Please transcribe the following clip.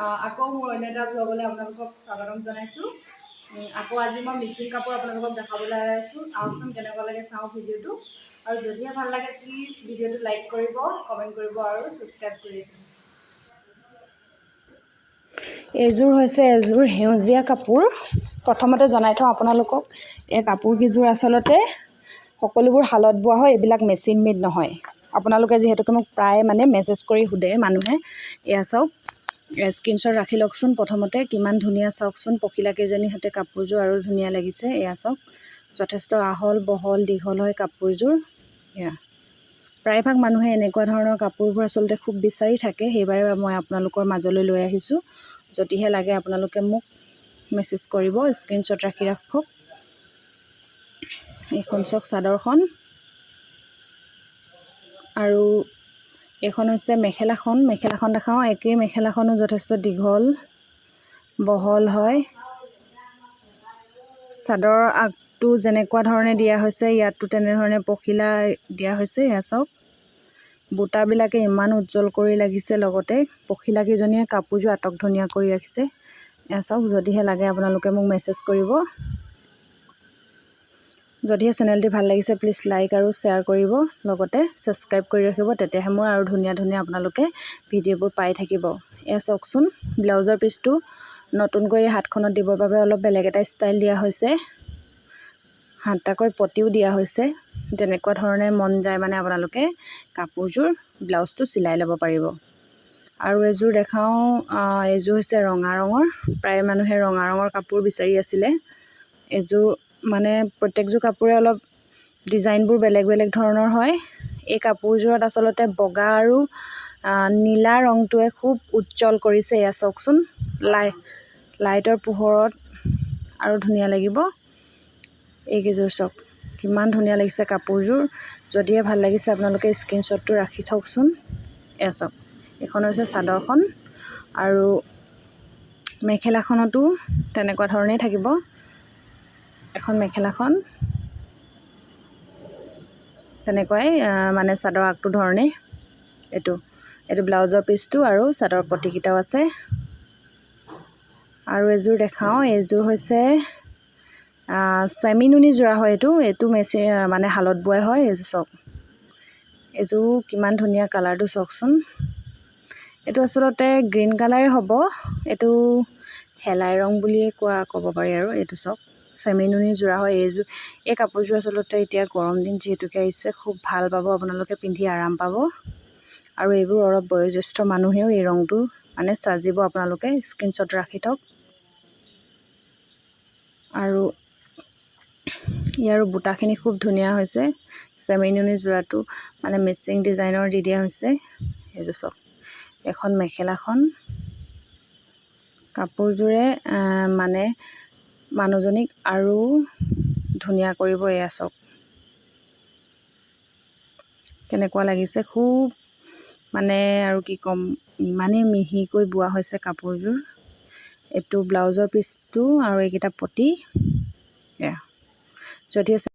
আকৌ মোৰ অন্য এটা ব্লগলৈ আপোনালোকক স্বাগতম জনাইছোঁ। আকৌ আজি মই মিচিং কাপোৰ আপোনালোকক দেখাবলৈ আছোঁ। আহকচোন কেনেকুৱা লাগে চাওঁ ভিডিঅ'টো। আৰু যদিহে ভাল লাগে প্লিজ ভিডিঅ'টো লাইক কৰিব, কমেণ্ট কৰিব আৰু ছাবস্ক্ৰাইব কৰিব। এইযোৰ হৈছে এযোৰ সেউজীয়া কাপোৰ। প্ৰথমতে জনাই থওঁ আপোনালোকক, এই কাপোৰকেইযোৰ আচলতে সকলোবোৰ শালত বোৱা হয়, এইবিলাক মেচিন মেড নহয়। আপোনালোকে যিহেতুকে মোক প্ৰায় মেছেজ কৰি সোধে মানুহে, এয়া চাওক স্ক্ৰীনশ্বট ৰাখি লওকচোন। প্ৰথমতে কিমান ধুনীয়া চাওকচোন, পখিলাকেইজনীৰ সৈতে কাপোৰযোৰ আৰু ধুনীয়া লাগিছে। এয়া চাওক যথেষ্ট আহল বহল দীঘল হয় কাপোৰযোৰ। এয়া প্ৰায়ভাগ মানুহে এনেকুৱা ধৰণৰ কাপোৰবোৰ আচলতে খুব বিচাৰি থাকে, সেইবাবে মই আপোনালোকৰ মাজলৈ লৈ আহিছোঁ। যদিহে লাগে আপোনালোকে মোক মেছেজ কৰিব, স্ক্ৰীনশ্বট ৰাখি ৰাখক। এইখন চাওক চাদৰখন, আৰু এইখন হৈছে মেখেলাখন। মেখেলাখন দেখাওঁ, একেই মেখেলাখনো যথেষ্ট দীঘল বহল হয়। চাদৰৰ আগটো যেনেকুৱা ধৰণে দিয়া হৈছে, ইয়াতো তেনেধৰণে পখিলা দিয়া হৈছে। এয়া চাওক বুটাবিলাকে ইমান উজ্জ্বল কৰি লাগিছে, লগতে পখিলাকেইজনীয়ে কাপোৰযোৰ আটক ধুনীয়া কৰি ৰাখিছে। এয়া চাওক, যদিহে লাগে আপোনালোকে মোক মেছেজ কৰিব। যদিহে চেনেলটি ভাল লাগিছে প্লিজ লাইক আৰু শ্বেয়াৰ কৰিব, লগতে ছাবস্ক্ৰাইব কৰি ৰাখিব, তেতিয়াহে মোৰ আৰু ধুনীয়া ধুনীয়া আপোনালোকে ভিডিঅ'বোৰ পাই থাকিব। এয়া চাওকচোন ব্লাউজৰ পিচটো নতুনকৈ হাতখনত দিবৰ বাবে অলপ বেলেগ এটা ষ্টাইল দিয়া হৈছে। হাতাকৈ পটিও দিয়া হৈছে। যেনেকুৱা ধৰণে মন যায় আপোনালোকে কাপোৰযোৰ ব্লাউজটো চিলাই ল'ব পাৰিব। আৰু এযোৰ দেখাওঁ, এইযোৰ হৈছে ৰঙা ৰঙৰ। প্ৰায় মানুহে ৰঙা ৰঙৰ কাপোৰ বিচাৰি আছিলে। এইযোৰ প্ৰত্যেকযোৰ কাপোৰে অলপ ডিজাইনবোৰ বেলেগ বেলেগ ধৰণৰ হয়। এই কাপোৰযোৰত আচলতে বগা আৰু নীলা ৰংটোৱে খুব উজ্জ্বল কৰিছে। এয়া চাওকচোন লাইটৰ পোহৰত আৰু ধুনীয়া লাগিব। এইকেইযোৰ চাওক কিমান ধুনীয়া লাগিছে কাপোৰযোৰ। যদিহে ভাল লাগিছে আপোনালোকে স্ক্ৰীনশ্বটটো ৰাখি থওকচোন। এয়া চাওক, এইখন হৈছে চাদৰখন, আৰু মেখেলাখনতো তেনেকুৱা ধৰণেই থাকিব। এখন মেখেলাখন তেনেকুৱাই চাদৰ আগটো ধৰণেই। এইটো ব্লাউজৰ পিচটো আৰু চাদৰ পটিকেইটাও আছে। আৰু এযোৰ দেখাওঁ, এইযোৰ হৈছে চেমি নুনি যোৰা হয়। এইটো মেচিন শালত বোৱাই হয়। এইযোৰ চাওক, এইযোৰ কিমান ধুনীয়া কালাৰটো চাওকচোন। এইটো আচলতে গ্ৰীণ কালাৰে হ'ব। এইটো শেলাই ৰং বুলিয়ে ক'ব পাৰি। আৰু এইটো চাওক চেমি নুনি যোৰা হয়। এই কাপোৰযোৰ আচলতে এতিয়া গৰম দিন যিহেতুকে আহিছে, খুব ভাল পাব আপোনালোকে, পিন্ধি আৰাম পাব। আৰু এইবোৰ অলপ বয়োজ্যেষ্ঠ মানুহেও এই ৰংটো চাজিব। আপোনালোকে স্ক্ৰীনশ্বট ৰাখি থওক। আৰু ইয়াৰ বুটাখিনি খুব ধুনীয়া হৈছে। চেমি নুনি যোৰাটো মেচিং ডিজাইনৰ দি দিয়া হৈছে। এইযোৰ চাওক, এখন মেখেলাখন। কাপোৰযোৰে মানুহজনীক আৰু ধুনীয়া কৰিব। এয়া চাওক কেনেকুৱা লাগিছে, খুব আৰু কি ক'ম, ইমানেই মিহিকৈ বোৱা হৈছে কাপোৰযোৰ। এইটো ব্লাউজৰ পিচটো আৰু এইকেইটা পটি। এয়া যদিহে